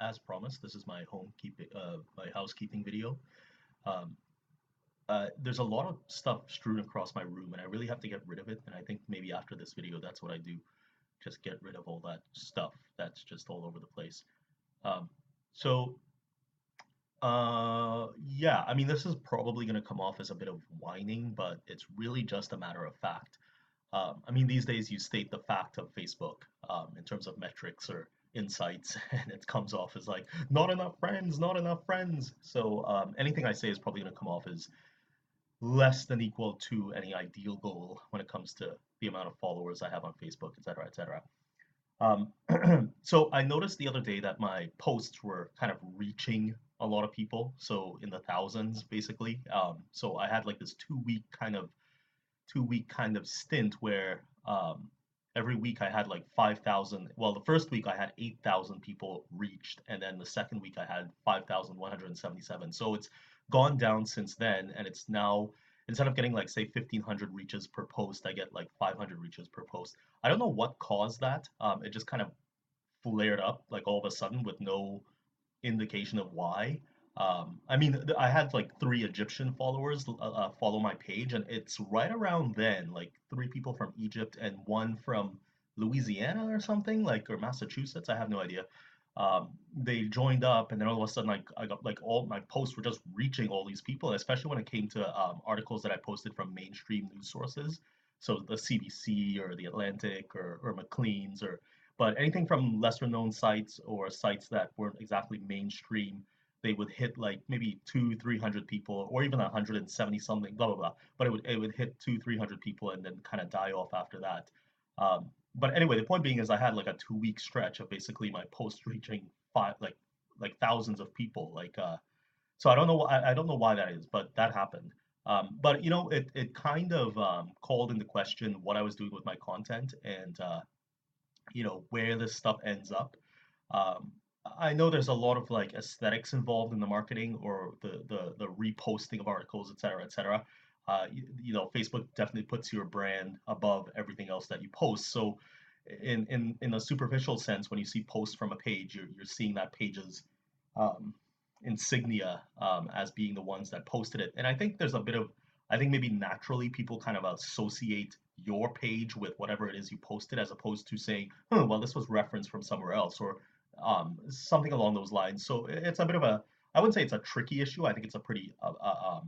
As promised, this is my housekeeping video. Um, there's a lot of stuff strewn across my room, and I really have to get rid of it. And I think maybe after this video, that's what I do. Just get rid of all that stuff that's just all over the place. Um, so, yeah, I mean, this is probably going to come off as a bit of whining, but it's really just a matter of fact. I mean, these days you state the fact of Facebook in terms of metrics or insights, and it comes off as like, not enough friends, not enough friends. So anything I say is probably going to come off as less than equal to any ideal goal when it comes to the amount of followers I have on Facebook, et cetera, et cetera. So I noticed the other day that my posts were kind of reaching a lot of people, so in the thousands, basically. So I had like this 2 week kind of stint where every week I had like 5,000. Well, the first week I had 8,000 people reached, and then the second week I had 5,177. So it's gone down since then, and it's now instead of getting like say 1,500 reaches per post, I get like 500 reaches per post. I don't know what caused that. It just kind of flared up like all of a sudden with no indication of why. I mean, I had like three Egyptian followers follow my page, and it's right around then, like three people from Egypt and one from Louisiana or something, like or Massachusetts. I have no idea. They joined up, and then all of a sudden, I got like all my posts were just reaching all these people, especially when it came to articles that I posted from mainstream news sources, so the CBC or the Atlantic or Maclean's or but anything from lesser known sites or sites that weren't exactly mainstream, they would hit like maybe two, 300 people, or even 170 something, blah blah blah. But it would hit two, 300 people and then kind of die off after that. But anyway, the point being is I had like a 2 week stretch of basically my posts reaching like thousands of people. So I don't know why that is, but that happened. But it kind of called into question what I was doing with my content and where this stuff ends up. Um, I know there's a lot of like aesthetics involved in the marketing or the reposting of articles, et cetera, et cetera. Facebook definitely puts your brand above everything else that you post. So, in a superficial sense, when you see posts from a page, you're seeing that page's um, insignia as being the ones that posted it. And I think there's a bit of, I think maybe naturally people kind of associate your page with whatever it is you posted, as opposed to saying, oh, well, this was referenced from somewhere else or something along those lines. So it's a bit of a, I wouldn't say it's a tricky issue. I think it's a pretty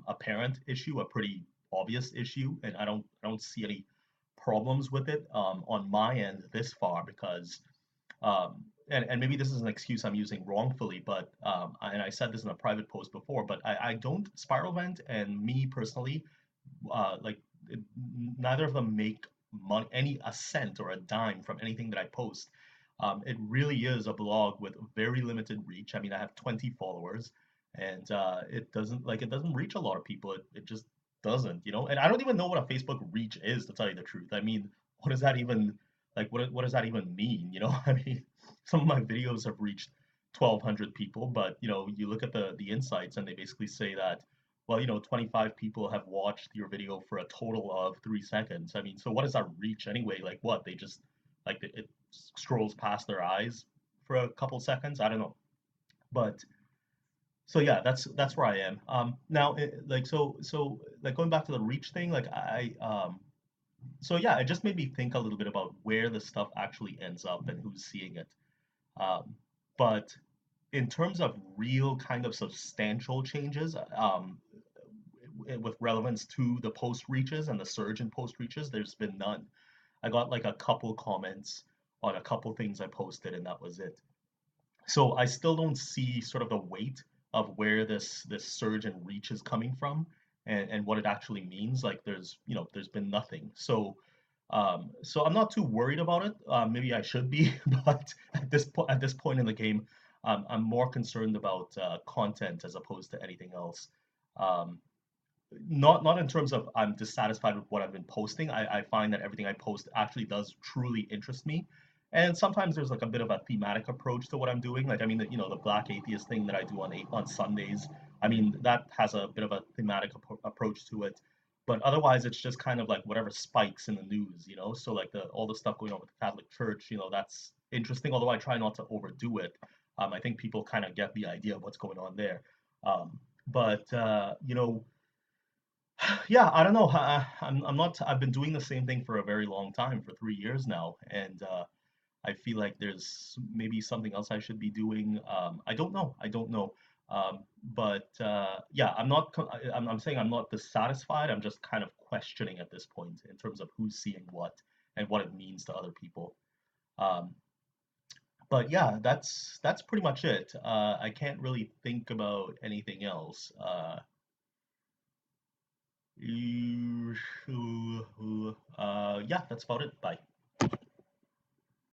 apparent issue, a pretty obvious issue, and I don't see any problems with it on my end this far because and maybe this is an excuse I'm using wrongfully, but and I said this in a private post before, but I don't Spiralvent and me personally, like it, neither of them make money, any a cent or a dime from anything that I post. It really is a blog with very limited reach. I mean, I have 20 followers, and it doesn't reach a lot of people. It just doesn't. And I don't even know what a Facebook reach is, to tell you the truth. I mean, what does that even like? What does that even mean? I mean, some of my videos have reached 1,200 people, but you look at the insights, and they basically say that, well, 25 people have watched your video for a total of 3 seconds. I mean, so what does that reach anyway? Like what? They just like it scrolls past their eyes for a couple seconds. I don't know, but so yeah, that's where I am. Now, like going back to the reach thing, like so yeah, it just made me think a little bit about where the stuff actually ends up and who's seeing it. Um, but in terms of real kind of substantial changes, with relevance to the post reaches and the surge in post reaches, there's been none. I got like a couple comments on a couple things I posted, and that was it. So I still don't see sort of the weight of where this surge in reach is coming from and what it actually means. Like there's been nothing. So I'm not too worried about it. Maybe I should be, but at this point in the game, I'm more concerned about content as opposed to anything else. Um, not in terms of I'm dissatisfied with what I've been posting. I find that everything I post actually does truly interest me. And sometimes there's like a bit of a thematic approach to what I'm doing. Like I mean, the Black Atheist thing that I do on Sundays. I mean, that has a bit of a thematic approach to it. But otherwise, it's just kind of like whatever spikes in the news. So like all the stuff going on with the Catholic Church, that's interesting. Although I try not to overdo it. I think people kind of get the idea of what's going on there. But you know, yeah, I don't know. I'm not. I've been doing the same thing for a very long time, for 3 years now, and I feel like there's maybe something else I should be doing. I don't know. I don't know. But yeah, I'm not. I'm saying I'm not dissatisfied. I'm just kind of questioning at this point in terms of who's seeing what and what it means to other people. Um, but yeah, that's pretty much it. I can't really think about anything else. Yeah, that's about it. Bye.